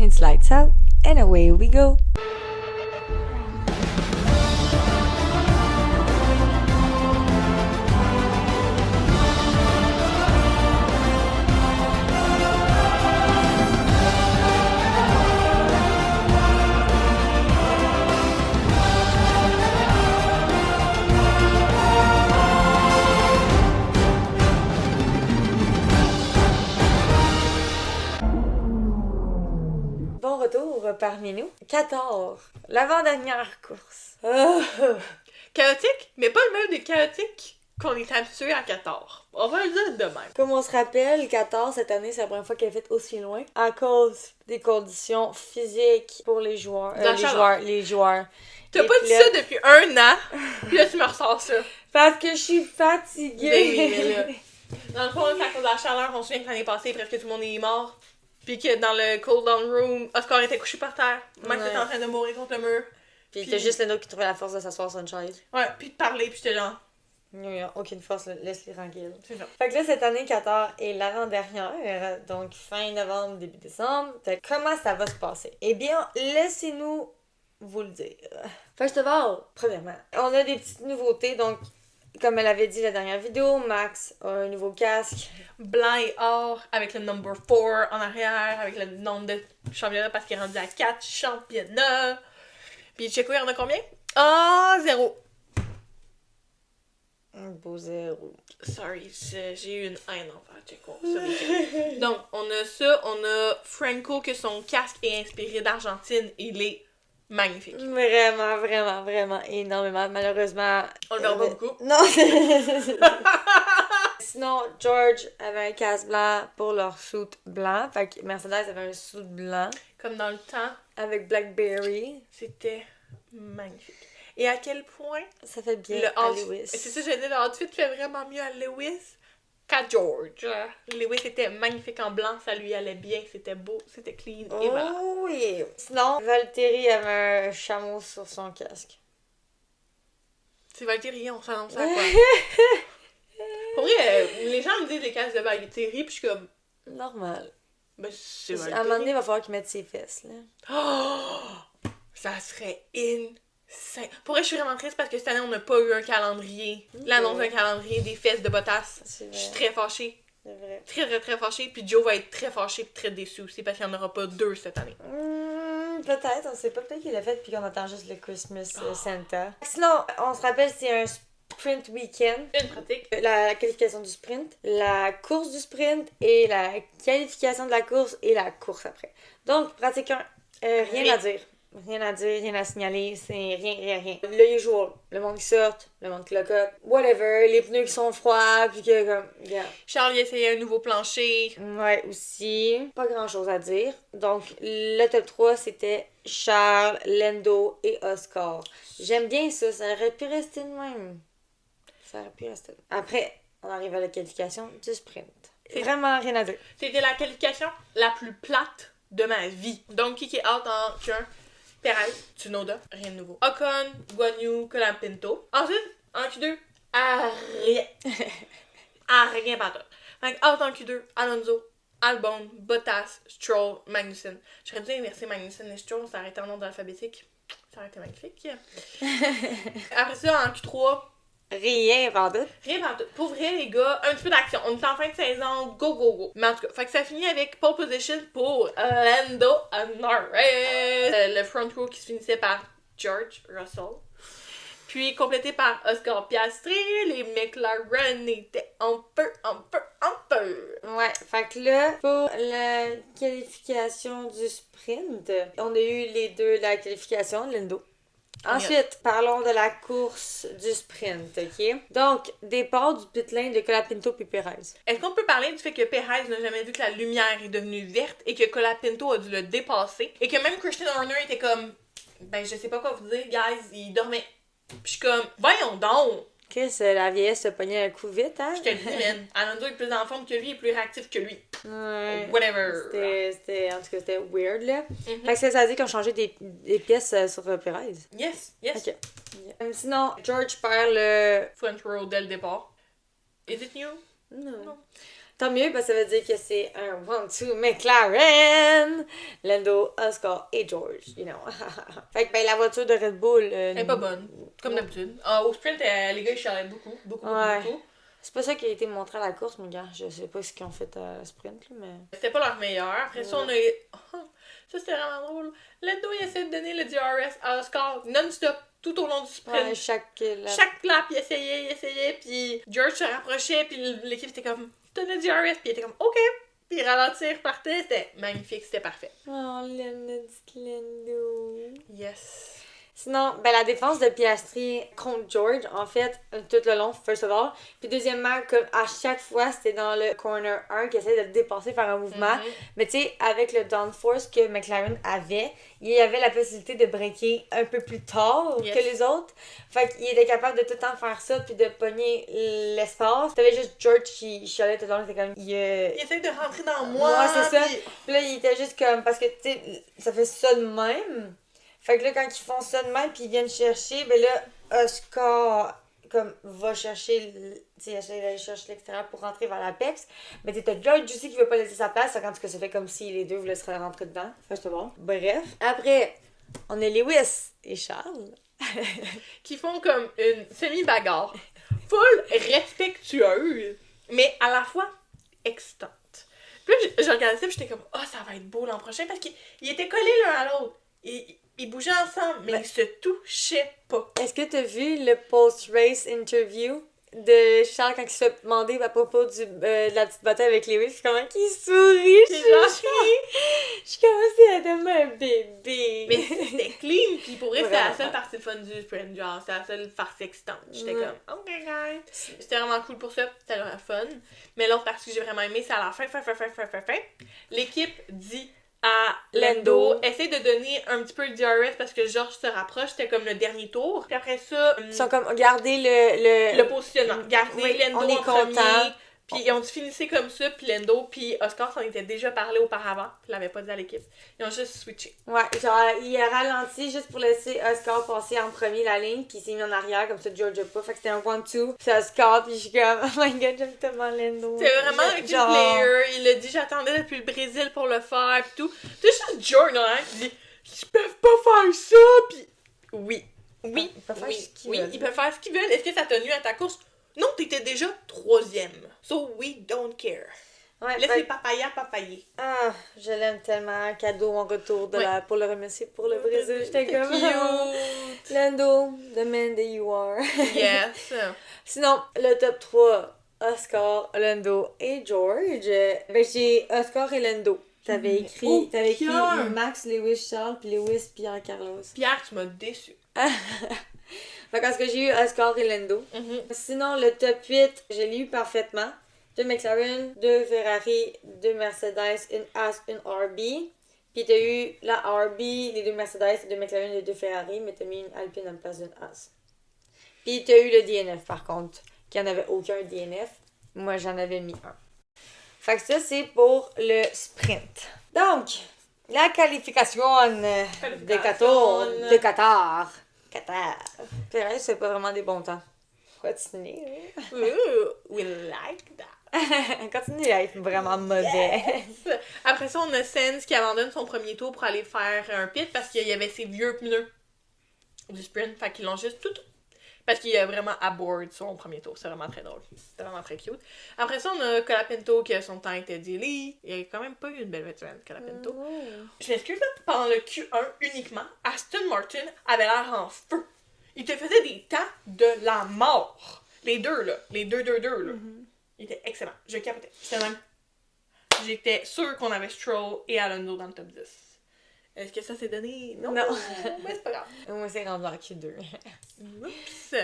It's lights out, and away we go. Bon retour parmi nous. 14. L'avant-dernière course. Chaotique, mais pas le même des chaotiques qu'on est habitué à 14. On va le dire de même. Comme on se rappelle, 14 cette année, c'est la première fois qu'elle a fait aussi loin à cause des conditions physiques pour les joueurs. Les joueurs. T'as pas dit ça depuis 1 an, puis là tu me ressors ça. Parce que je suis fatiguée. Mais là, dans le fond, c'est à cause de la chaleur, on se souvient que l'année passée, presque tout le monde est mort. Puis que dans le cool down room, Oscar était couché par terre. Mike était en train de mourir contre le mur. Puis t'as juste Leno qui trouvait la force de s'asseoir sur une chaise. Ouais, puis de parler, puis j'étais genre... Il n'y a aucune force, laisse-les tranquilles. C'est ça. Fait que là, cette année, 14 est l'avant-dernière, donc fin novembre, début décembre. Fait que comment ça va se passer? Eh bien, laissez-nous vous le dire. Festival, premièrement. On a des petites nouveautés, donc... Comme elle avait dit la dernière vidéo, Max a un nouveau casque. Blanc et or, avec le number 4 en arrière, avec le nombre de championnats parce qu'il est rendu à 4 championnats. Puis Checo, il y en a combien? Ah, 0. Un beau 0. Sorry, j'ai eu une haine envers Checo. Sorry, Checo. Donc, on a ça, on a Franco que son casque est inspiré d'Argentine. Il est magnifique. Vraiment, vraiment, vraiment énormément. Malheureusement... On le verra pas beaucoup. Non! Sinon, George avait un casque blanc pour leur suit blanc. Fait que Mercedes avait un suit blanc. Comme dans le temps. Avec Blackberry. C'était magnifique. Et à quel point... Ça fait bien à Lewis. C'est ça, j'ai dit, l'outfit fait vraiment mieux à Lewis qu'à George. Lewis était magnifique en blanc, ça lui allait bien, c'était beau, c'était clean et voilà. Oh oui! Sinon, Valtteri avait un chameau sur son casque. C'est Valtteri, on s'annonce à quoi? Pour vrai, les gens me disent les casques de Valtteri, puis je suis comme... Normal. Ben, c'est Valtteri. À un moment donné, il va falloir qu'il mette ses fesses, là. Oh! Ça serait insane. Pour vrai, je suis vraiment triste parce que cette année, on n'a pas eu un calendrier. L'annonce d'un calendrier des fesses de Bottas. Je suis très fâchée. C'est vrai. Très, très, très fâchée. Puis Joe va être très fâché et très déçu aussi parce qu'il n'y en aura pas 2 cette année. Peut-être, on sait pas. Peut-être qu'il l'a fait puis qu'on attend juste le Christmas Santa. Sinon, on se rappelle, c'est un sprint week-end. Une pratique. La qualification du sprint, la course du sprint et la qualification de la course et la course après. Donc, pratique 1, rien à dire. Rien à dire, rien à signaler, c'est rien. Le usual, le monde qui sort, le monde qui lock up, whatever, les pneus qui sont froids, puis que comme, yeah. Charles, il a essayé un nouveau plancher. Ouais, aussi. Pas grand chose à dire. Donc, le top 3, c'était Charles, Lando et Oscar. J'aime bien ça, ça aurait pu rester de même. Après, on arrive à la qualification du sprint. Vraiment rien à dire. C'était la qualification la plus plate de ma vie. Donc, qui est out en Q1? Perez, Tsunoda, rien de nouveau. Ocon, Guan Yu, Colapinto. Ensuite, en Q2, rien. Rien pas tout. Fait out en Q2, Alonso, Albon, Bottas, Stroll, Magnussen. J'aurais dû inverser Magnussen et Stroll, ça aurait été en ordre alphabétique. Ça aurait été magnifique. Après ça, en Q3, rien vendu. Rien vendu. Pour vrai, les gars, un petit peu d'action. On est en fin de saison, go. Mais en tout cas, fait que ça finit avec pole position pour Lando Norris. Le front row qui se finissait par George Russell. Puis complété par Oscar Piastri. Les McLaren étaient un peu. Ouais, fait que là, pour la qualification du sprint, on a eu les deux, la qualification, Lando. Ensuite, parlons de la course du sprint, ok? Donc, départ du pit lane de Colapinto puis Perez. Est-ce qu'on peut parler du fait que Perez n'a jamais vu que la lumière est devenue verte et que Colapinto a dû le dépasser et que même Christian Horner était comme, ben je sais pas quoi vous dire, guys, il dormait. Puis je suis comme, voyons donc! Chris, la vieillesse se pognait un coup vite, hein? Je te le dis, man. Alonso est plus en forme que lui, est plus réactif que lui. Ouais. Whatever. En tout cas, c'était weird, là. Fait que ça veut dire qu'ils ont changé des pièces sur Perez. Yes. Ok. Sinon, George perd le... Front row dès le départ. Is it new? Non. Tant mieux, parce que ça veut dire que c'est un 1-2 McLaren! Lando, Oscar et George, you know. Fait que ben, la voiture de Red Bull... Elle est pas bonne, comme d'habitude. Au sprint, les gars, ils chialaient beaucoup. Beaucoup. C'est pas ça qui a été montré à la course, mes gars. Je sais pas ce qu'ils ont fait à la sprint, là, mais... C'était pas leur meilleur. Après ça, on a eu... ça, c'était vraiment drôle. Lando, il essaie de donner le DRS à Oscar non-stop, tout au long du sprint. Ouais, chaque lap, il essayait, puis George se rapprochait, puis l'équipe était comme, donne le DRS, puis il était comme, OK. Puis il ralentit, repartait, c'était magnifique, c'était parfait. Oh, Lando. Yes. Sinon, ben la défense de Piastri contre George, en fait, tout le long, first of all. Puis deuxièmement, comme à chaque fois, c'était dans le corner 1 qui essayait de le dépasser, faire un mouvement. Mais tu sais, avec le downforce que McLaren avait, il y avait la possibilité de breaker un peu plus tard que les autres. Fait qu'il était capable de tout le temps faire ça, puis de pogner l'espace. T'avais juste George qui chialait tout le long, c'était comme... Il essaie de rentrer dans moi. Ouais, c'est ça. Puis là, il était juste comme... Parce que, tu sais, ça fait ça de même. Fait que là, quand ils font ça de même, puis ils viennent chercher, ben là, Oscar, comme, va chercher, tu sais, essaie d'aller chercher l'extérieur pour rentrer vers l'Apex. Mais t'as George aussi qui veut pas laisser sa place, quand ça fait comme si les deux voulaient se rentrer dedans. Fait que c'est bon. Bref. Après, on a Lewis et Charles. qui font comme une semi-bagarre. Full respectueuse, mais à la fois excitante. Puis là, je regardais ça, puis j'étais comme, ça va être beau l'an prochain, parce qu'ils étaient collés l'un à l'autre. Ils bougeaient ensemble, mais ils se touchaient pas. Est-ce que t'as vu le post-race interview de Charles quand il se fait demander à propos de la petite bataille avec Lewis? Comment il sourit? Je suis comme si elle était tellement un bébé. Mais c'était clean, pis pour vrai, c'était la seule partie fun du sprint. Genre, c'était la seule partie excitante. J'étais comme, OK, guys. C'était vraiment cool pour ça, c'était vraiment fun. Mais l'autre partie que j'ai vraiment aimé, c'est à la fin. L'équipe dit à Lando, essaye de donner un petit peu le DRS parce que George se rapproche, c'était comme le dernier tour. Puis après ça, ils sont comme, gardez le positionnement. Gardez Lando on est en premier. content. Puis on finissait comme ça, puis Lando, puis Oscar s'en était déjà parlé auparavant, puis il l'avait pas dit à l'équipe. Ils ont juste switché. Ouais, genre, il a ralenti juste pour laisser Oscar passer en premier la ligne, puis il s'est mis en arrière, comme ça George a pas. Fait que c'était un 1-2, c'est Oscar, puis je suis comme, oh my god, j'aime tellement Lando. C'est vraiment un team player, il a dit j'attendais depuis le Brésil pour le faire, pis tout. C'est juste George, hein, qui dit, ils peuvent pas faire ça, pis oui, ils peuvent faire ce qu'ils veulent. Est-ce que ça t'a tenu à ta course? Non, t'étais déjà 3e. So we don't care. Ouais, laisse les papayas papayer. Ah, je l'aime tellement. Cadeau en retour pour le remercier pour le Brésil. J'étais comme... Cute. Lando, the man that you are. Yes. Sinon, le top 3, Oscar, Lando et George. Ben, j'ai Oscar et Lando. T'avais écrit Max, Lewis, Charles, puis Lewis, Pierre, Carlos. Pierre, tu m'as déçu. Fait parce que j'ai eu Oscar et Lando. Sinon, le top 8, je l'ai eu parfaitement. 2 McLaren, 2 Ferrari, 2 Mercedes, une Haas, une RB. Puis t'as eu la RB, les 2 Mercedes, les 2 McLaren, les 2 Ferrari, mais t'as mis une Alpine en place d'une Haas. Puis t'as eu le DNF par contre, qui en avait aucun DNF. Moi, j'en avais mis un. Fait que ça, c'est pour le sprint. Donc, la qualification de Qatar. C'est pas vraiment des bons temps. Continuez. We like that. Continue à être vraiment mauvais. Yes. Après ça, on a Sainz qui abandonne son premier tour pour aller faire un pit parce qu'il y avait ses vieux pneus du sprint. Fait qu'ils l'ont juste tout. Parce qu'il est vraiment à board son premier tour. C'est vraiment très drôle. C'est vraiment très cute. Après ça, on a Colapinto que son temps était delay. Il a quand même pas eu une belle vétérane, Colapinto. Je m'excuse, là. Pendant le Q1 uniquement, Aston Martin avait l'air en feu. Il te faisait des temps de la mort. Les deux, là. Les deux, là. Il était excellent. Je capotais. J'étais sûre qu'on avait Stroll et Alonso dans le top 10. Est-ce que ça s'est donné? Non. Mais c'est pas grave. Moi, c'est rendu en Q2. Oups.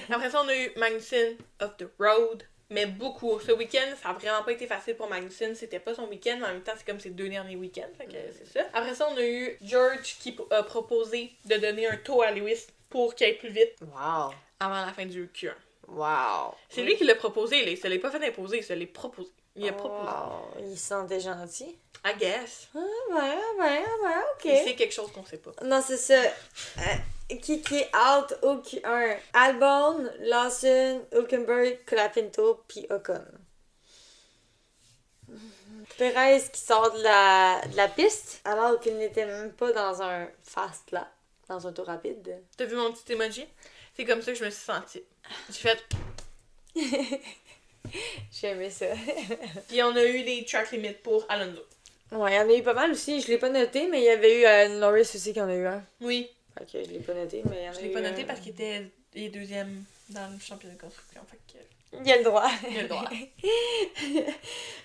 Après ça, on a eu Magnussen off the road. Mais beaucoup. Ce week-end, ça a vraiment pas été facile pour Magnussen. C'était pas son week-end, mais en même temps, c'est comme ses 2 derniers week-ends. Fait que c'est ça. Après ça, on a eu George qui a proposé de donner un tour à Lewis pour qu'il aille plus vite. Wow. Avant la fin du Q1. Wow. C'est lui qui l'a proposé. Il se l'est pas fait imposer, il se l'est proposé. Il a proposé. Il se sentait gentil. I guess. Ok. Il sait quelque chose qu'on sait pas. Non, c'est ça. Qui est out au Q1? Albon, Lawson, Hülkenberg, Colapinto, puis Ocon. Perez qui sort de la piste alors qu'il n'était même pas dans un fast lap, dans un tour rapide. T'as vu mon petit emoji? C'est comme ça que je me suis sentie. J'ai fait... J'ai aimé ça. Puis on a eu des track limits pour Alonso. Ouais, il y en a eu pas mal aussi. Je l'ai pas noté, mais il y avait eu Norris aussi qui en a eu un. Oui. Fait que je l'ai pas noté, mais il y en a eu. Je l'ai pas noté parce qu'il était les deuxièmes dans le championnat de construction. Fait que... Il y a le droit. Il y a le droit.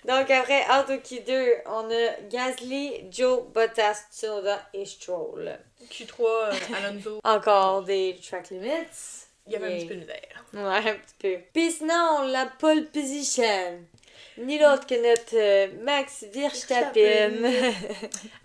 Donc après Auto Q2, on a Gasly, Joe, Bottas, Tsunoda et Stroll. Q3, Alonso. Encore des track limits. Il y avait un petit peu de misère. Ouais, un petit peu. Puis sinon, la pole position. Ni l'autre que notre Max Verstappen.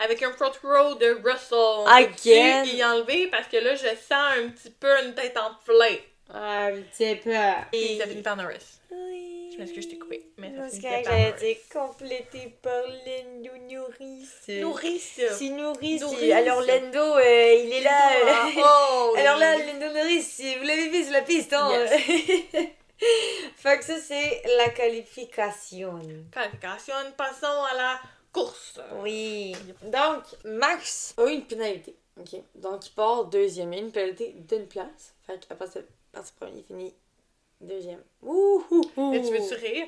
Avec un front row de Russell. Again. Tu y enlever parce que là, je sens un petit peu une tête enflée. Un petit peu. Et ça finit par Norris. Oui. Je m'excuse, je t'ai coupé. Mais ça Parce finit que par j'allais Norris. dire complété par Lendo Norris. Norris. Si Norris. Norris. Alors Lendo, il est là. Oh, Alors là, Lendo Norris, vous l'avez vu sur la piste, hein? Yes. Fait que ça, c'est la qualification. Qualification, passons à la course. Oui. Donc, Max a eu une pénalité. OK. Donc, il part deuxième. Il y a une pénalité d'une place. Fait qu'après ça, parti premier, il finit deuxième. Ouh. Mais tu veux-tu rire?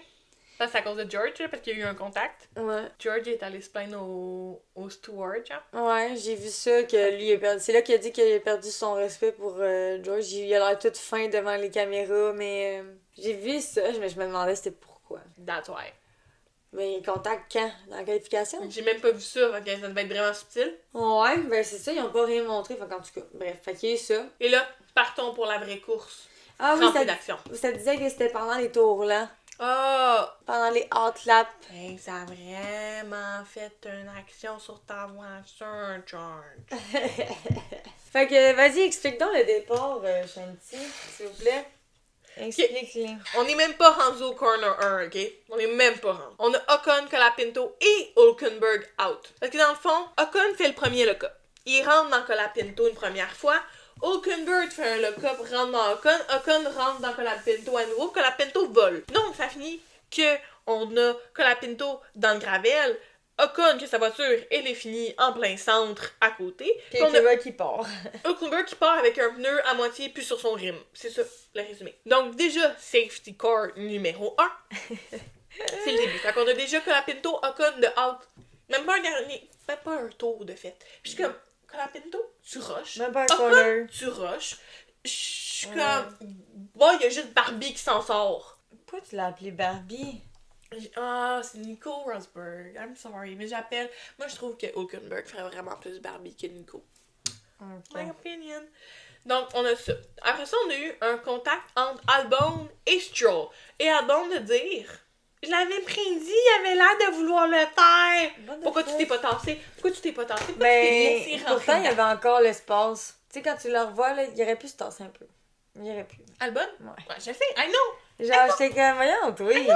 Ça, c'est à cause de George, parce qu'il y a eu un contact. Ouais. George est allé se plaindre au steward, genre. Ouais, j'ai vu ça, que lui a perdu. C'est là qu'il a dit qu'il a perdu son respect pour George. Il a l'air tout fin devant les caméras, mais j'ai vu ça, mais je me demandais c'était pourquoi. That's why. Mais il contact quand? Dans la qualification? J'ai même pas vu ça, fait que ça devait être vraiment subtil. Ouais, ben c'est ça, ils ont pas rien montré, fait qu'en tout cas, bref, fait qu'il y a eu ça. Et là, partons pour la vraie course. Ah oui, Remplie d'action. ça disait que c'était pendant les tours là. Oh! Pendant les hot laps. Hey, ça a vraiment fait une action sur ta voiture, George. Fait que, vas-y, explique donc le départ, Shanti, s'il vous plaît. Explique-le. On n'est même pas rendu au corner 1, ok? On est même pas rendu. On a Ocon, Colapinto et Hülkenberg out. Parce que dans le fond, Ocon fait le premier lock-up. Il rentre dans Colapinto une première fois. Hülkenberg fait un lock-up, rentre dans Ocon. Ocon rentre dans Colapinto à nouveau. Colapinto vole. Donc, ça finit que on a Colapinto dans le gravel. Ocon, que sa voiture, elle est finie en plein centre, à côté. Puis on a qui part. Hülkenberg qui part avec un pneu à moitié plus sur son rim. C'est ça, le résumé. Donc déjà, safety car numéro 1. C'est le début. Fait qu'on a déjà Colapinto, Ocon de out. Même pas un dernier, même pas un tour de fait. Puis je suis comme, Colapinto, tu rushes. Même pas un Ocon, corner. tu rushes. Je suis comme, bon, il y a juste Barbie qui s'en sort. Pourquoi tu l'as appelé Barbie? Ah, c'est Nico Rosberg. I'm sorry, mais j'appelle. Moi, je trouve que Hülkenberg ferait vraiment plus Barbie que Nico. Okay. My opinion. Donc, on a ça. Après ça, on a eu un contact entre Albon et Stroll. Et Albon de dire, je l'avais prédit, il avait l'air de vouloir le faire. Pourquoi tu t'es pas tassé? Pourquoi tu t'es pas tassé? Pourquoi tu t'es laissé rentrer? Pourtant, il y avait encore l'espace. Tu sais, quand tu le revois, là, il aurait pu se tasser un peu. Il aurait pu. Albon? Ouais. Je sais, I know. Genre, j'étais comme, voyons, oui.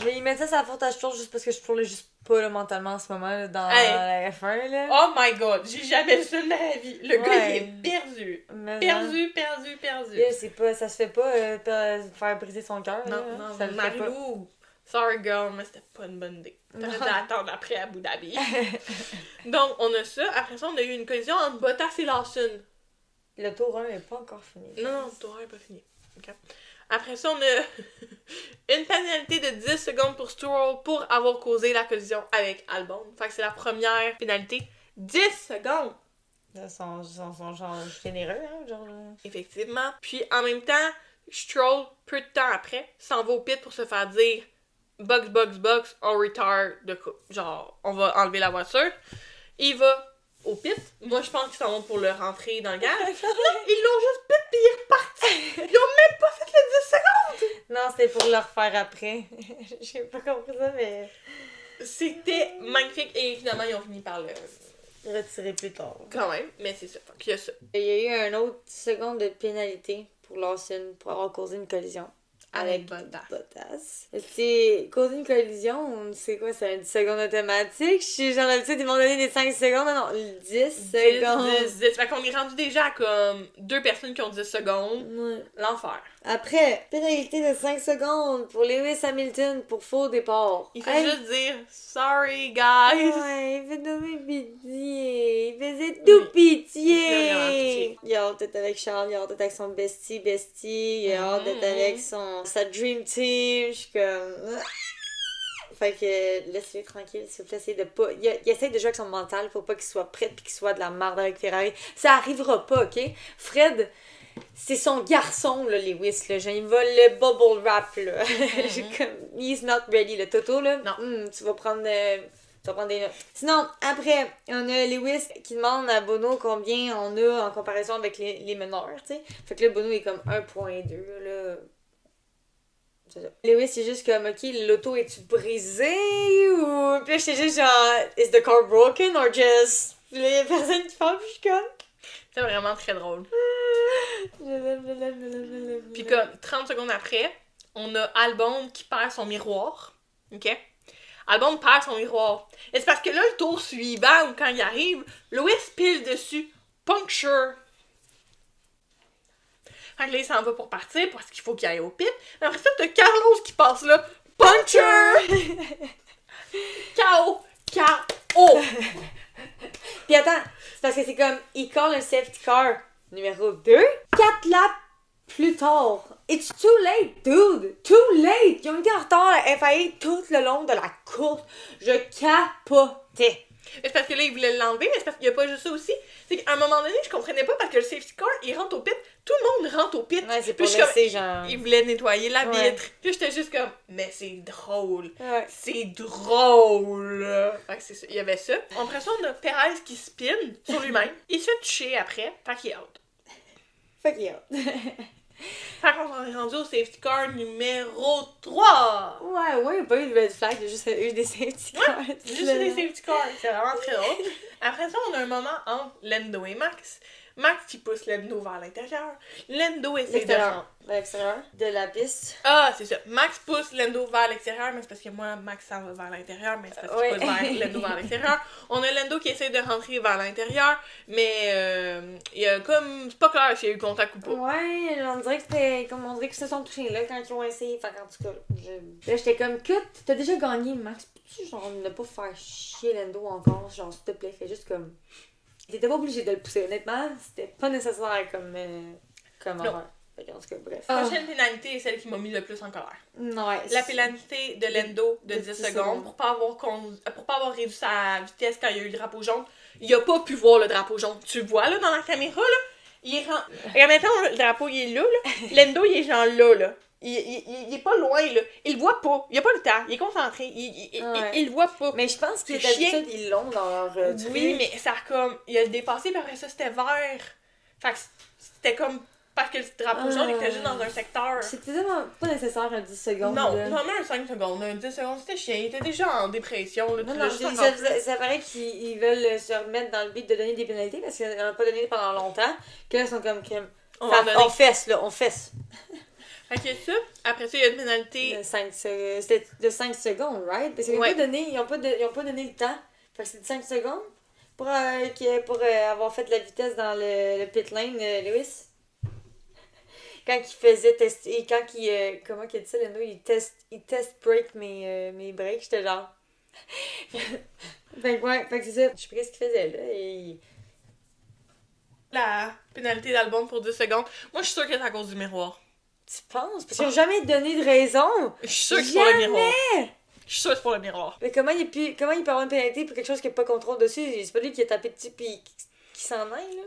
Mais il met ça sa faute à Stroll juste parce que Stroll est juste pas là, mentalement en ce moment là, dans la F1 là. Oh my god, j'ai jamais vu ça de ma vie. Le gars, il est perdu. Mais Perdu. là, c'est pas, ça se fait pas faire briser son cœur. Non, là. non, Ça le fait pas. Marilou. Sorry girl, mais c'était pas une bonne idée. T'aurais dû attendre après Abu Dhabi. Donc, on a ça. Après ça, on a eu une collision entre Bottas et Lawson. Le tour 1 est pas encore fini. Non, le tour 1 n'est pas fini. Okay. Après ça, on a une pénalité de 10 secondes pour Stroll pour avoir causé la collision avec Albon. Fait que c'est la première pénalité. 10 secondes! Ils sont genre généreux, hein, genre. Effectivement. Puis en même temps, Stroll, peu de temps après, s'en va au pit pour se faire dire box, on retard de coupe. Genre, on va enlever la voiture. Il va au pit. Moi, je pense qu'ils s'en vont pour le rentrer dans le gaz. Là, ils l'ont juste pit puis ils repartent. Ils ont même pas fait le 10 secondes. Non, c'était pour le refaire après. J'ai pas compris ça, mais. C'était magnifique et finalement, ils ont fini par le retirer plus tard. Quand même, mais c'est ça. Fait qu'il y a ça. Il y a eu un autre seconde de pénalité pour Lawson pour avoir causé une collision. avec Bottas. Bottas. C'est causer une collision, c'est quoi, c'est un 10 secondes automatique? J'en ai l'habitude, ils m'ont donné des 5 secondes, non, 10 secondes. 10. Fait qu'on est rendu déjà à comme 2 personnes qui ont 10 secondes. Ouais. L'enfer. Après, pénalité de 5 secondes pour Lewis Hamilton pour faux départ. Il fait juste dire « Sorry, guys! » Ouais, il fait nommer pitié. Il faisait tout pitié. Il fait vraiment pitié. Il a hâte d'être avec Charles, il a hâte d'être avec son bestie. Il a hâte d'être avec sa dream team. Je suis comme... Fait que laissez-le tranquille, s'il vous plaît, essayez de pas... Il essaie de jouer avec son mental, faut pas qu'il soit prêt pis qu'il soit de la merde avec Ferrari. Ça arrivera pas, ok? Fred... C'est son garçon, là, Lewis, là. Genre, il va le bubble wrap, là. Comme, he's not ready, le Toto, là. Non. Tu vas prendre des notes. Sinon, après, on a Lewis qui demande à Bono combien on a en comparaison avec les meneurs, tu sais. Fait que là, Bono est comme 1.2, là. C'est ça. Lewis, c'est juste comme, ok, l'auto est-tu brisé ou... Puis là, j'étais juste genre, is the car broken or just... Puis là, y'a personne qui parle, puis je suis comme... C'est vraiment très drôle. Puis comme 30 secondes après, on a Albon qui perd son miroir. OK? Albon perd son miroir. Et c'est parce que là, le tour suivant, ou quand il arrive, Lewis pile dessus. Puncture. Fait que là, il s'en va pour partir parce qu'il faut qu'il aille au pit. Mais après ça, t'as Carlos qui passe là. Puncture! KO! KO! Puis attends, c'est parce que c'est comme, il call un safety car numéro 2, 4 laps plus tard. It's too late, dude! Too late! Ils ont été en retard à la FIA tout le long de la course. Je capotais. Mais c'est parce que là, il voulait l'enlever, mais c'est parce qu'il n'y a pas juste ça aussi. C'est qu'à un moment donné, je comprenais pas parce que le safety car, il rentre au pit. Tout le monde rentre au pit. Ouais, c'est Puis pour je suis laisser, comme, genre... il voulait nettoyer la vitre. Ouais. Puis j'étais juste comme, mais c'est drôle. Ouais. C'est drôle. Fait que c'est ça. Il y avait ça. Après ça, on a Perez qui spin sur lui-même. Il se fait toucher après. Fait qu'il est out. Fuck you. Fait qu'on est rendu au safety car numéro 3. Ouais, il n'y a pas eu de red flag, il y a juste eu des safety cars. Ouais, juste des safety cars. C'est vraiment très drôle. Après ça, on a un moment entre Lando et Max. Max qui pousse Lando vers l'intérieur. Lando essaie de rentrer. L'extérieur de la piste. Ah, c'est ça. Max pousse Lando vers l'extérieur, mais c'est parce que moi, Max s'en va vers l'intérieur, mais c'est parce qu'il pousse Lando vers l'extérieur. On a Lando qui essaie de rentrer vers l'intérieur, mais il y a comme... C'est pas clair s'il y a eu contact ou pas. Ouais, on dirait que c'était comme on dirait qu'ils se sont touchés là quand ils ont essayé. Fait qu'en tout cas, là j'étais comme cut, t'as déjà gagné, Max. Peux-tu genre ne pas faire chier Lando encore? Genre s'il te plaît, fais juste comme. T'étais pas obligé de le pousser, honnêtement, c'était pas nécessaire comme erreur. Fait qu'en tout cas, bref. La prochaine pénalité est celle qui m'a mis le plus en colère. Ouais. La pénalité de Lando de 10 secondes pour pas avoir réduit sa vitesse quand il y a eu le drapeau jaune. Il a pas pu voir le drapeau jaune. Tu le vois là dans la caméra là? Il est Regarde maintenant, le drapeau il est là. Lando il est genre là. Il est pas loin là. Il le voit pas. Il a pas le temps. Il est concentré. Il le voit pas. Mais je pense que C'est d'habitude ils l'ont dans leur truc. Oui, mais ça a comme. Il a dépassé, puis après ça c'était vert. Fait que c'était comme. Parce que le drapeau jaune était juste dans un secteur. C'était tellement pas nécessaire un 10 secondes. Non, là. vraiment un 5 secondes. Un 10 secondes, c'était chiant. Il était déjà en dépression. Là, Non, ça paraît qu'ils veulent se remettre dans le but de donner des pénalités parce qu'ils n'en ont pas donné pendant longtemps. Que là, ils sont comme. On fesse, là, on fesse. Fait que ça, après ça, il y a une pénalité. C'était de 5 secondes, right? Parce qu'ils n'ont pas donné le temps. Fait que c'est de 5 secondes pour avoir fait la vitesse dans le pit lane, Lewis. Quand il faisait tester, comment qu'il a dit ça, Lando, il test break mes breaks, j'étais genre. fait que c'est ça, je sais pas ce qu'il faisait là, La pénalité d'Albon pour 10 secondes. Moi, je suis sûre que c'est à cause du miroir. Tu penses? Parce qu'ils n'ont jamais donné de raison! Je suis sûre que c'est pour le miroir. Je suis sûre que c'est pour le miroir. Mais comment il peut avoir une pénalité pour quelque chose qui n'a pas contrôle dessus? C'est pas lui qui a tapé dessus pis qui s'en aille, là?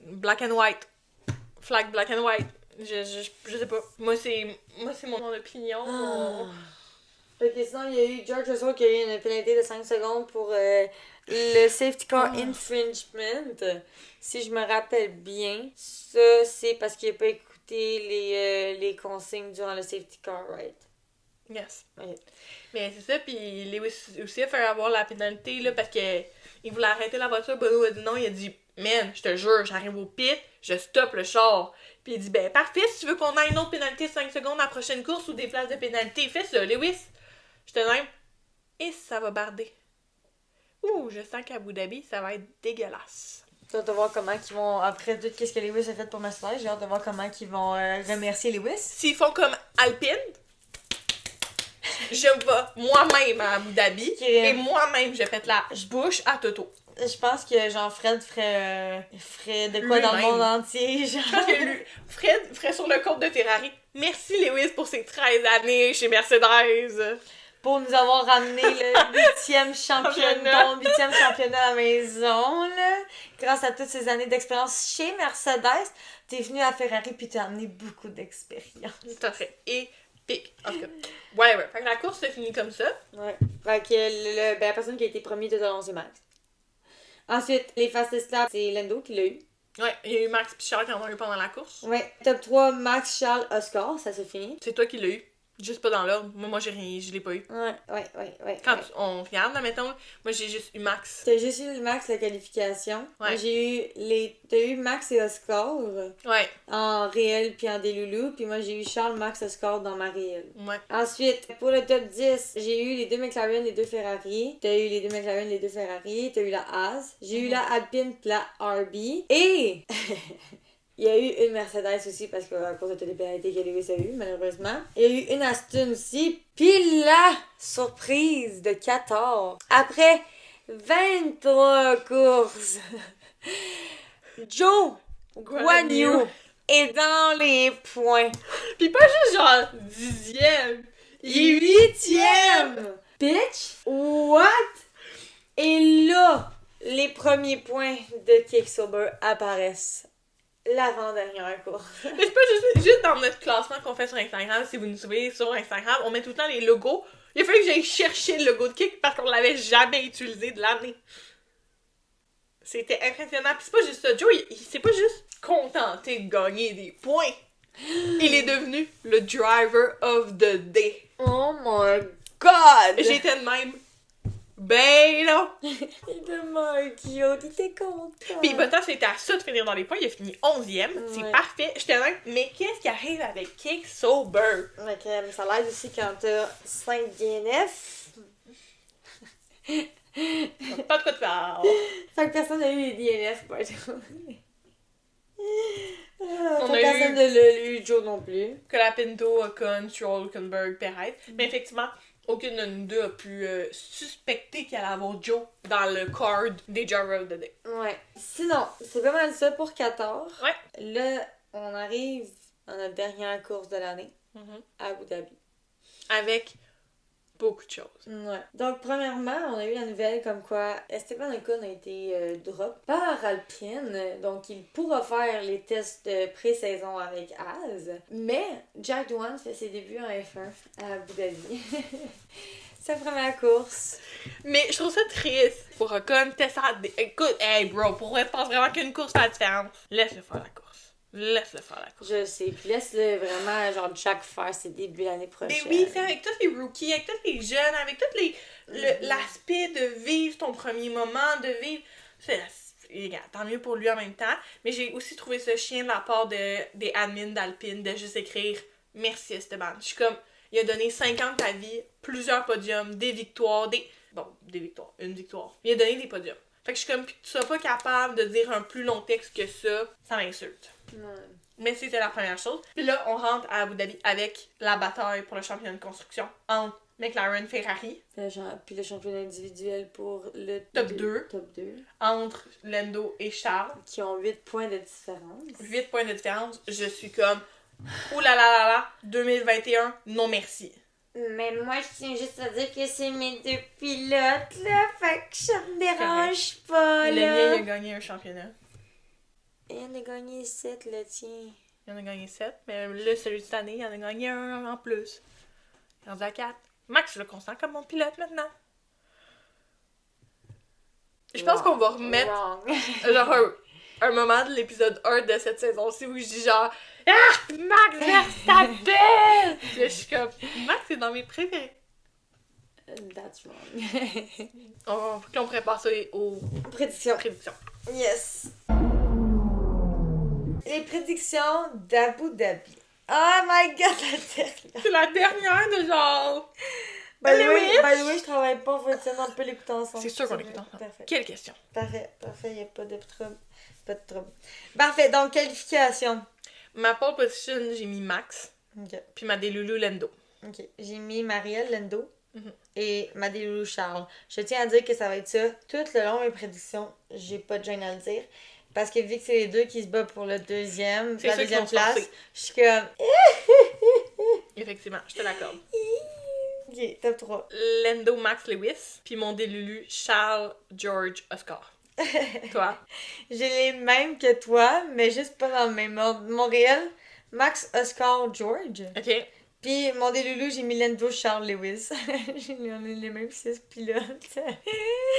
Black and white. Flag black and white. Je sais pas. Moi, c'est mon opinion. Fait que sinon, il y a eu George Russell qui a eu une pénalité de 5 secondes pour le safety car infringement. Si je me rappelle bien, ça, c'est parce qu'il n'a pas écouté les consignes durant le safety car, right? Yes. Ok. Mais c'est ça, puis Lewis aussi a fait avoir la pénalité, là, parce que il voulait arrêter la voiture, Bono a dit non, il a dit « Man, je te jure, j'arrive au pit, je stoppe le char. » Puis il dit « Ben, parfait, si tu veux qu'on ait une autre pénalité de 5 secondes à la prochaine course ou des places de pénalité, fais ça, Lewis. » J'étais même « Et ça va barder. » Ouh, je sens qu'à Abu Dhabi, ça va être dégueulasse. J'ai hâte de voir comment ils vont, après tout ce que Lewis a fait pour Mercedes, j'ai hâte de voir comment ils vont remercier Lewis. S'ils font comme Alpine, je vais moi-même à Abu Dhabi et moi-même je pète la bouche à Toto. Je pense que genre Fred ferait de quoi dans le monde entier. Genre. Je pense que lui, Fred ferait sur le compte de Ferrari. Merci Lewis pour ses 13 années chez Mercedes. Pour nous avoir ramené le 8e championnat, ton 8e championnat à la maison, là. Grâce à toutes ces années d'expérience chez Mercedes, t'es venu à Ferrari puis t'as amené beaucoup d'expérience. Tout à fait. Épique. En tout cas, whatever. Fait que la course se finit comme ça. Ouais. Fait que la personne qui a été premier tout au long, c'est Max. Ensuite, les fastest laps, c'est Lando qui l'a eu. Ouais, il y a eu Max et Charles qui en ont eu pendant la course. Ouais. Top 3, Max, Charles, Oscar, ça s'est fini. C'est toi qui l'as eu. Juste pas dans l'ordre. Moi j'ai rien, je l'ai pas eu. Ouais. Quand on regarde, là, mettons, moi j'ai juste eu Max. T'as juste eu Max, la qualification. Ouais. Moi, t'as eu Max et Oscar Ouais. en réel puis en déloulou. Puis moi, j'ai eu Charles, Max, Oscar dans ma réelle. Ouais. Ensuite, pour le top 10, j'ai eu les 2 McLaren, les 2 Ferrari. T'as eu les 2 McLaren, les 2 Ferrari. T'as eu la Haas. J'ai eu la Alpine pis la RB. Et... il y a eu une Mercedes aussi parce qu'à cause de toutes les pénalités que Lewis a eu, malheureusement. Il y a eu une Aston aussi. Puis la surprise de 14. Après 23 courses, Zhou Guanyu est dans les points. Pis pas juste genre 10e. Il est 8e. Bitch, what? Et là, les premiers points de Kicksober apparaissent. L'avant-dernière course. Mais c'est pas juste dans notre classement qu'on fait sur Instagram. Si vous nous suivez sur Instagram, on met tout le temps les logos. Il a fallu que j'aille chercher le logo de Kick parce qu'on l'avait jamais utilisé de l'année. C'était impressionnant. Pis c'est pas juste ça. Joe, il s'est pas juste contenté de gagner des points. Il est devenu le driver of the day. Oh my god! J'étais de même. Ben là! Il est tellement cute, il était content. Pis Bottas était à ça de finir dans les points, il a fini 11e, c'est Ouais. parfait. J'étais là, mais qu'est-ce qui arrive avec Kick Sober? Ok, mais ça l'aide aussi quand t'as 5 DNF. Pas de quoi de faire. Fait que personne n'a eu les DNF, by the way. On a Personne eu- ne l'a eu, Joe non plus. Que la Pinto, Ocon, Stroll, Hülkenberg, Perez. Mais effectivement, aucune de nous deux a pu suspecter qu'il allait avoir Joe dans le card des Driver of the Day. Ouais. Sinon, c'est pas mal ça pour 14. Ouais. Là, on arrive à notre dernière course de l'année, à Abu Dhabi. Avec beaucoup de choses. Ouais. Donc, premièrement, on a eu la nouvelle comme quoi Esteban Ocon a été drop par Alpine. Donc, il pourra faire les tests de pré-saison avec Az. Mais Jack Doohan fait ses débuts en F1 à Abu Dhabi. Sa première course. Mais je trouve ça triste pour Ocon. Écoute, hey bro, pour vrai, tu penses vraiment qu'une course fait la différence? Laisse-le faire la course. Laisse-le faire la course. Je sais. Puis laisse-le vraiment, genre, Jack faire ses débuts l'année prochaine. Mais oui, c'est avec tous les rookies, avec tous les jeunes, avec tous l'aspect de vivre ton premier moment, de vivre... Regarde, tant mieux pour lui en même temps. Mais j'ai aussi trouvé ça chien de la part des admins d'Alpine de juste écrire « Merci Esteban ». Je suis comme, il a donné 5 ans de ta vie, plusieurs podiums, des victoires, une victoire. Il a donné des podiums. Fait que je suis comme, tu sois pas capable de dire un plus long texte que ça m'insulte. Ouais. Mais c'était la première chose. Puis là, on rentre à Abu Dhabi avec la bataille pour le championnat de construction entre McLaren Ferrari. Puis le championnat individuel pour le Top 2. Top 2. Entre Lando et Charles. Qui ont 8 points de différence. 8 points de différence. Je suis comme, oulala, 2021, non merci. Mais moi, je tiens juste à dire que c'est mes 2 pilotes, là. Fait que ça me dérange pas, Le là. mien, il a gagné un championnat. Il en a gagné 7, le tien. Il en a gagné 7. Mais là, celui de cette année, il en a gagné un en plus. Il est rendu à 4. Max, je le constate comme mon pilote maintenant. Je pense qu'on va remettre... Wrong. Genre, un moment de l'épisode 1 de cette saison-ci où je dis genre « Ah! Max Verstappen! » Puis là, je suis comme « Max, c'est dans mes préférés. » That's wrong. On prépare ça aux Prédictions. prédictions. Yes. Les prédictions d'Abu Dhabi. Oh my god, la dernière. C'est la dernière de genre... By the way, je travaille pas, on va essayer un peu l'écouter ensemble. C'est sûr qu'on l'écoute ensemble. Parfait. Quelle question? Parfait, il n'y a pas de trouble. Pas de trouble. Parfait, donc qualification. Ma pole position, j'ai mis Max, Ok. puis ma Delulu Lendo. Ok. J'ai mis Marielle Lendo Mhm. et Madeloulou Charles. Je tiens à dire que ça va être ça. Tout le long de mes prédictions, j'ai pas de gêne à le dire. Parce que vu que c'est les deux qui se battent pour la deuxième C'est ceux qui deuxième vont se place, forcer. je suis comme... Effectivement, je te l'accorde. Ok, top 3. Lendo, Max, Lewis, puis mon Delulu, Charles, George, Oscar. Toi? J'ai les mêmes que toi, mais juste pas dans le même ordre. Montréal, Max, Oscar, George. OK. Puis mon Loulou, j'ai mis Lendo, Charles, Lewis. On est les mêmes 6 pilotes.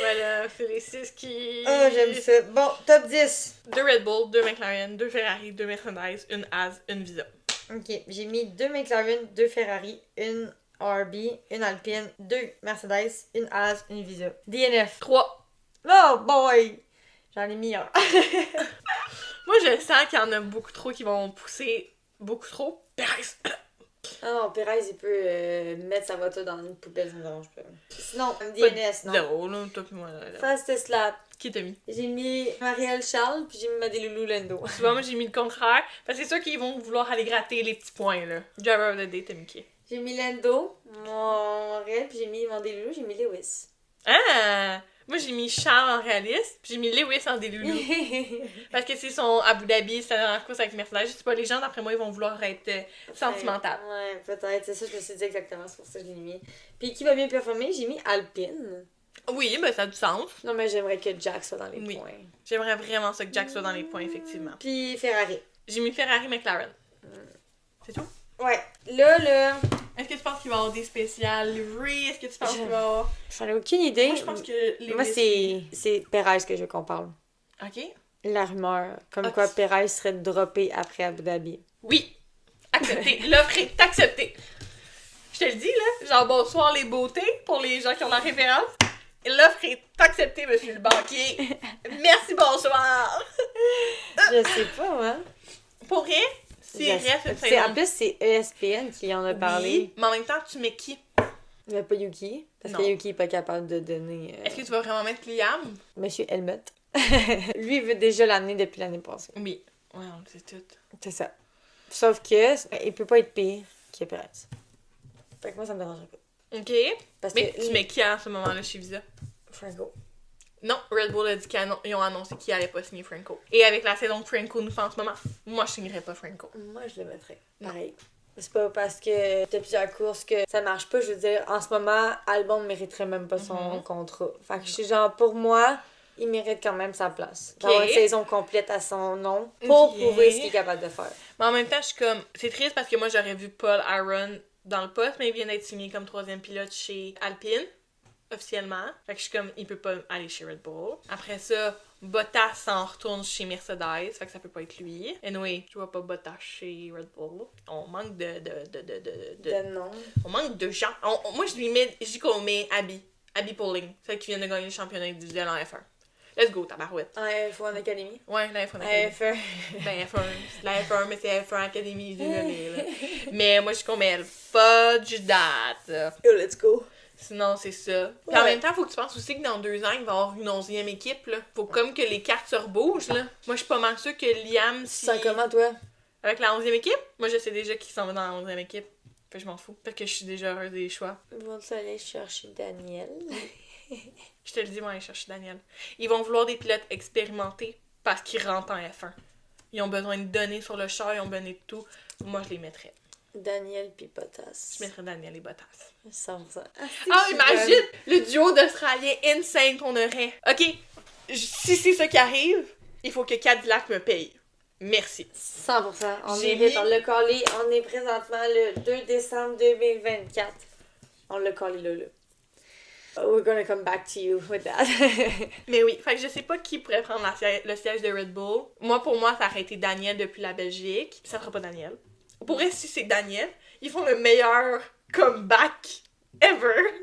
Voilà, c'est les 6 qui... Oh, j'aime ça. Bon, top 10. 2 Red Bull, 2 McLaren, 2 Ferrari, 2 Mercedes, une Haas, une Visa. Ok, j'ai mis 2 McLaren, 2 Ferrari, une RB, une Alpine, 2 Mercedes, une Haas, une Visa. DNF. 3. Oh boy! J'en ai mis un. Moi, je sens qu'il y en a beaucoup trop qui vont pousser beaucoup trop. Perez. Ah non, Perez, il peut mettre sa voiture dans une poubelle, ça me dérange pas. Sinon, DNS, non. Zéro, là, toi pis moi. Là. Fastest lap. Qui t'a mis? J'ai mis Marielle Charles, puis j'ai mis Madeloulou Lendo. Tu vois, moi, j'ai mis le contraire. Parce que c'est sûr qu'ils vont vouloir aller gratter les petits points, là. Driver of the day, t'as mis qui? J'ai mis Lendo, mon réel, puis j'ai mis Madeloulou, j'ai mis Lewis. Ah! Moi, j'ai mis Charles en réaliste, puis j'ai mis Lewis en Delulu. Parce que c'est son Abu Dhabi, c'est la course avec Mercedes. Je sais pas, les gens, d'après moi, ils vont vouloir être sentimentaux. Ouais, peut-être. C'est ça, je me suis dit exactement. C'est pour ça que je l'ai mis. Puis qui va bien performer? J'ai mis Alpine. Oui, ben ça a du sens. Non, mais j'aimerais que Jack soit dans les Oui. points. J'aimerais vraiment ça que Jack soit dans les points, effectivement. Puis Ferrari. J'ai mis Ferrari McLaren. C'est tout? Ouais. Là... Est-ce que tu penses qu'il va y avoir des spéciales livrées? Est-ce que tu penses qu'il va y avoir... J'en ai aucune idée. Moi, je pense que les... Moi, c'est Perez que je veux qu'on parle. OK. La rumeur. Comme Ok. quoi Perez serait droppé après Abu Dhabi. Oui. Accepté. L'offre est acceptée. Je te le dis, là. Genre, bonsoir les beautés pour les gens qui ont la référence. L'offre est acceptée, monsieur le banquier. Merci, bonsoir. Je sais pas, hein. Pour rien, s'il reste une C'est, en seconde. plus, c'est ESPN qui en a parlé. Oui, mais en même temps, tu mets qui? Il n'y a pas Yuki. Parce que Non. Yuki n'est pas capable de donner... Est-ce que tu vas vraiment mettre Liam? Monsieur Helmut. Lui, il veut déjà l'amener depuis l'année passée. Oui. Ouais, on le sait tout. C'est ça. Sauf que il peut pas être pire que Perez. Fait que moi, ça me dérange pas. OK. Parce Mais que tu mets qui à ce moment-là chez Visa? Franco. Non, Red Bull a dit qu'ils ont annoncé qu'ils allaient pas signer Franco. Et avec la saison que Franco nous fait en ce moment, moi, je signerais pas Franco. Moi, je le mettrais. Pareil. C'est pas parce que t'as plusieurs courses que ça marche pas. Je veux dire, en ce moment, Albon ne mériterait même pas son contrat. Fait que je suis genre, pour moi, il mérite quand même sa place. D'avoir une saison complète à son nom pour prouver ce qu'il est capable de faire. Mais en même temps, je suis comme... C'est triste parce que moi, j'aurais vu Paul Aaron dans le poste, mais il vient d'être signé comme 3e pilote chez Alpine, officiellement. Fait que je suis comme, il peut pas aller chez Red Bull. Après ça, Bottas s'en retourne chez Mercedes, fait que ça peut pas être lui. Anyway, je vois pas Bottas chez Red Bull. On manque De nom. On manque de gens. Moi, je dis qu'on met Abby Pauling, celle qui vient de gagner le championnat individuel en F1. Let's go, tabarouette. En F1 Academy. Ouais, la F1 Academy. F1. Ben, F1, c'est la F1, mais c'est F1 Academy, désolé, là. Mais moi, je suis qu'on met le fudge date. Yo, let's go. Sinon, c'est ça. Puis Ouais. en même temps, faut que tu penses aussi que dans 2 ans, il va y avoir une 11e équipe, là. Faut comme que les cartes se rebougent, là. Moi, je suis pas mal sûre que Liam, Tu si... sens comment, toi? Avec la 11e équipe, moi, je sais déjà qui s'en va dans la 11e équipe. Fait que je m'en fous. Fait que je suis déjà heureuse des choix. Ils vont aller chercher Daniel. Je te le dis, ils vont aller chercher Daniel. Ils vont vouloir des pilotes expérimentés parce qu'ils rentrent en F1. Ils ont besoin de données sur le char, ils ont besoin de tout. Moi, je les mettrais. Daniel puis Bottas. Je mettrais Daniel et Bottas. 100%. Ah, imagine le duo d'Australiens insane qu'on aurait. Ok, si c'est ça qui arrive, il faut que Cadillac me paye. Merci. 100%. On J'ai mérite, mis- on l'a collé. On est présentement le 2 décembre 2024. On l'a collé là. We're gonna come back to you with that. Mais oui, fait que je sais pas qui pourrait prendre le siège de Red Bull. Moi, pour moi, ça aurait été Daniel depuis la Belgique. Ça sera pas Daniel. Pour vrai, si c'est Daniel, ils font le meilleur comeback ever.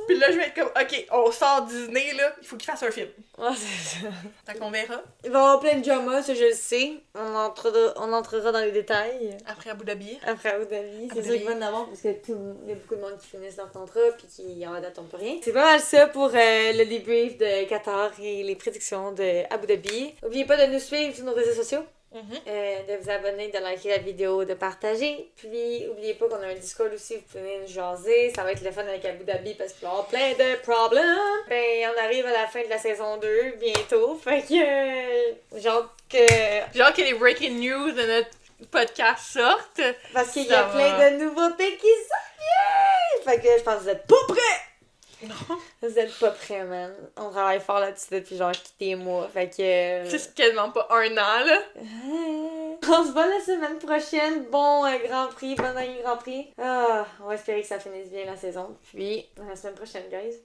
Puis là, je vais être comme, ok, on sort Disney, là, il faut qu'il fasse un film. Ouais, c'est ça. Fait qu'on verra. Il va y avoir plein de drama, ça je le sais. On entrera dans les détails. Après Abu Dhabi. Après Abu Dhabi, c'est sûr qu'il va en avoir parce que il y a beaucoup de monde qui finissent leur contrat puis qui en attendent pas rien. C'est pas mal ça pour le débrief de Qatar et les prédictions de Abu Dhabi. N'oubliez pas de nous suivre sur nos réseaux sociaux. De vous abonner, de liker la vidéo, de partager. Puis, n'oubliez pas qu'on a un Discord aussi, vous pouvez nous jaser. Ça va être le fun avec Abu Dhabi parce qu'il va y avoir plein de problèmes. Ben, on arrive à la fin de la saison 2 bientôt. Fait que, genre que les breaking news de notre podcast sortent. Parce qu'il y a plein de nouveautés qui s'en viennent. Fait que je pense que vous êtes pas prêts. Non. Vous êtes pas prêts, man. On travaille fort là-dessus depuis genre des mois. Fait que. C'est quasiment pas un an, là. On se voit la semaine prochaine. Bon Grand Prix, bon dernier Grand Prix. On va espérer que ça finisse bien la saison. Puis, à la semaine prochaine, guys.